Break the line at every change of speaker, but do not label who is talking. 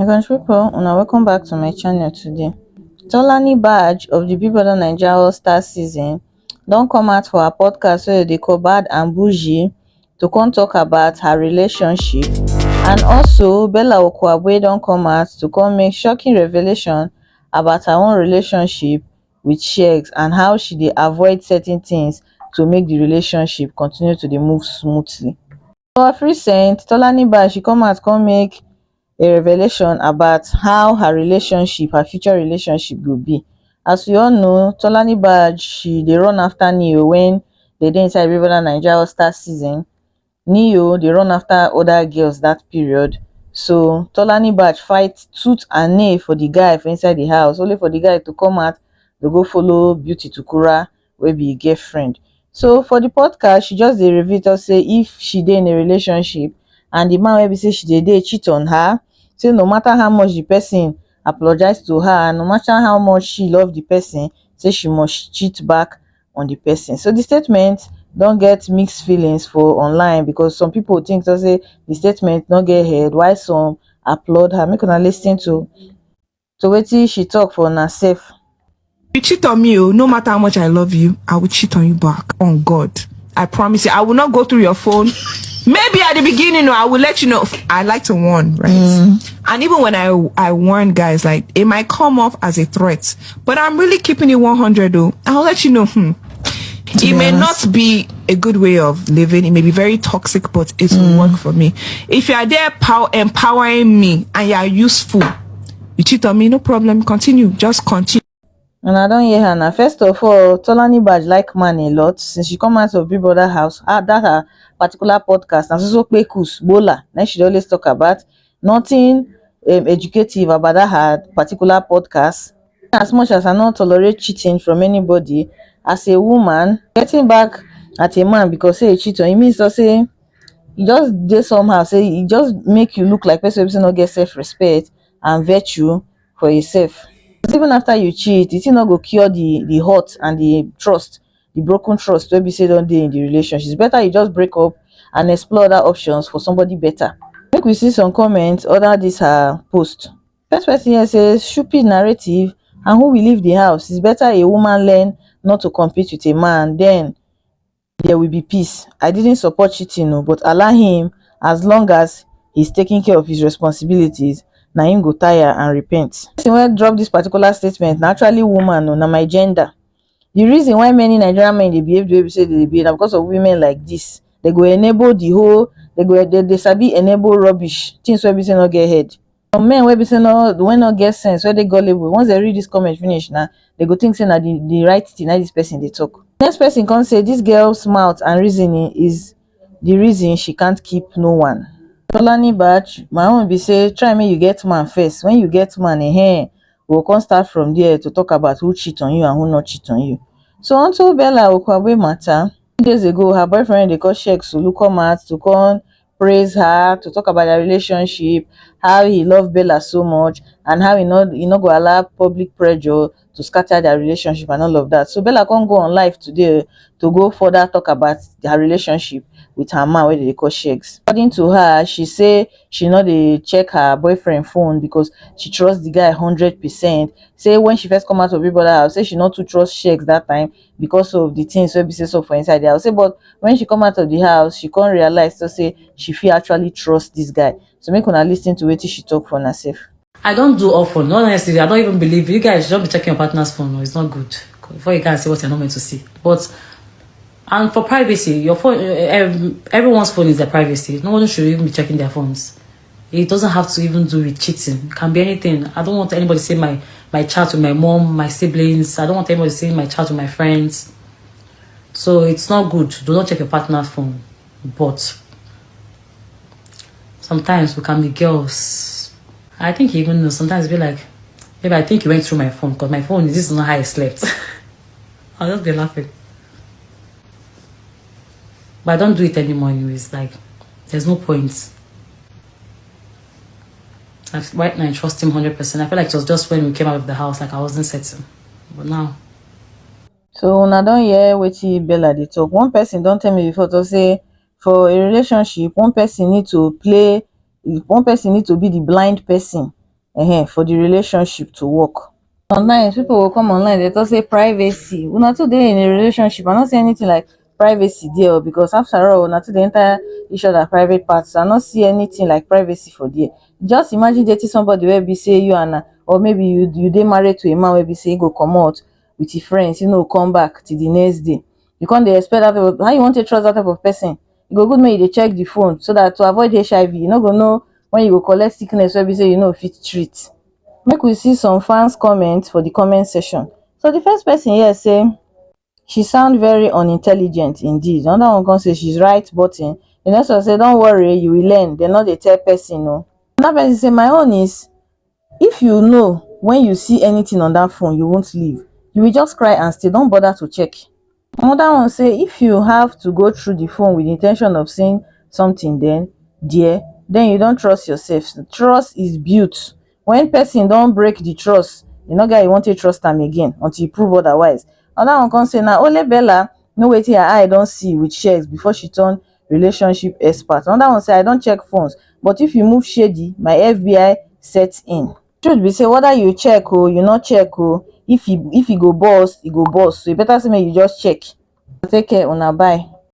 Country people, welcome back to my channel today. Tolanibaj of the Big Brother Naija Series don come out for her podcast wey dey call Bad and Bougie to come talk about her relationship, and also Bella Okwagbe don come out to come make shocking revelation about her own relationship with Sheggz and how she dey avoid certain things to make the relationship continue to dey move smoothly. For her recent, Tolanibaj she come out come make a revelation about how her future relationship go be. As we all know, Tolanibaj she dey run after Neo when they dey inside Big Brother Naija season. Neo dey run after other girls that period. So Tolanibaj fight tooth and nail for the guy for inside the house, only for the guy to come out to go follow Beauty Tukura wey be im girlfriend. So for the podcast, she just dey reveal to say if she dey in a relationship and the man wey be say she dey cheat on her, say no matter how much the person apologize to her and no matter how much she love the person, say she must cheat back on the person. So the statement don get mixed feelings for online because some people think say the statement no get head while some applaud her. Make una lis ten to wetin she talk for una sef.
You cheat on me, no matter how much I love you, I will cheat on you back. On God. I promise you, I will not go through your phone. Maybe at the beginning, I will let you know. I like to warn, right? And even when I warn guys, like, it might come off as a threat, but I'm really keeping it 100 though. I'll let you know. It may not be a good way of living. It may be very toxic, but it will work for me. If you are there empowering me and you are useful, you cheat on me, no problem. Continue. Just continue.
And I don't hear her now. First of all, Tolanibaj like man a lot since she come out of Big Brother house. That her particular podcast, and so Kwekus Bola. Then she always talk about nothing educative about that her particular podcast. As much as I not tolerate cheating from anybody, as a woman, getting back at a man because say he cheat on, it means to say you just dey somehow, say it just make you look like person no get self-respect and virtue for yourself. Even after you cheat, it still not go cure the hurt and the trust, the broken trust wey be say don dey in the relationship. It's better you just break up and explore other options for somebody better. Make we see some comments under this her post. First person here says stupid narrative and who will leave the house. It's better a woman learn not to compete with a man, then there will be peace. I didn't support cheating, but allow him as long as he's taking care of his responsibilities. Na him go tire and repent. The person wey drop this particular statement na actually woman, na my gender. The reason why many Nigerian men dey behave the way we say they behave na because of women like this. They go enable the whole, they sabi enable rubbish, things wey be say no get head. Some men wey be say no get sense, wey dey gullible, once they read this comment finish now, they go think say na the right thing na this person dey talk. Next person come say this girl's mouth and reasoning is the reason she can't keep no one. Tolanibaj, my own be say try make you get man first. When you get man, we'll come start from there to talk about who cheat on you and who not cheat on you. So until Bella Okwagbe matter, 2 days ago her boyfriend they call Sheggz come out to come praise her, to talk about their relationship, how he loved Bella so much and how he not go allow public pressure to scatter their relationship and all of that. So Bella can't go on live today to go further talk about her relationship with her man wey they call Sheggz. According to her, she say she no dey check her boyfriend phone because she trusts the guy 100%. Say when she first come out of Big Brother house, say she not to trust Sheggz that time because of the things wey be say so for inside the house. Say but when she come out of the house, she can't realize to say she feel actually trust this guy. So make una lis ten to wetin she talk for herself.
I don't do all phone. Honestly, I don't even believe you guys should not be checking your partner's phone. No, it's not good. Before you can see what you're not meant to see. But and for privacy, your phone, everyone's phone is their privacy. No one should even be checking their phones. It doesn't have to even do with cheating. It can be anything. I don't want anybody to see my chat with my mom, my siblings. I don't want anybody to see my chat with my friends. So it's not good. Do not check your partner's phone. But sometimes we can be girls. I think even sometimes be like, maybe I think you went through my phone because my phone, this is not how I slept. I'll just be laughing. But I don't do it anymore anyways. Like, there's no point. Like, right now, I trust him 100%. I feel like it was just when we came out of the house, like I wasn't certain. But now.
So una don hear wetin Bella dey talk. One person don tell me before to say for a relationship, one person need to be the blind person for the relationship to work. Sometimes people will come online, they talk say privacy. Una too dey in a relationship, I not see anything like privacy there o, because after all una too dey enter each other private parts. I not see anything like privacy for there. Just imagine dating somebody wey be say you and or maybe you dey married to a man wey be say he go comot with his friends, come back till the next day. You can't dey expect that type of, how you want to trust that type of person? E go good make you dey check the phone so that to avoid HIV, you no go know when you go collect sickness wey be say you no fit treat. Make we see some fans comment for the comment section. So the first person here say she sound very unintelligent indeed. Another one come say she's right button. The next one say don't worry, you will learn. They no dey tell person no. Another person say my own is, if you know when you see anything on that phone you won't leave, you will just cry and stay, don't bother to check. Another one say if you have to go through the phone with the intention of seeing something, then you don't trust yourself. Trust is built. When person don't break the trust, you no get you want to trust am again until you prove otherwise. Another one come say na only Bella know wetin her eye don see with Sheggz before she turn relationship expert. Another one say I don check phones, but if you move shady, my FBI sets in. Truth be say whether you check or you not check, if e go burst, e go burst. So you better say make you just check. Take care, una bye.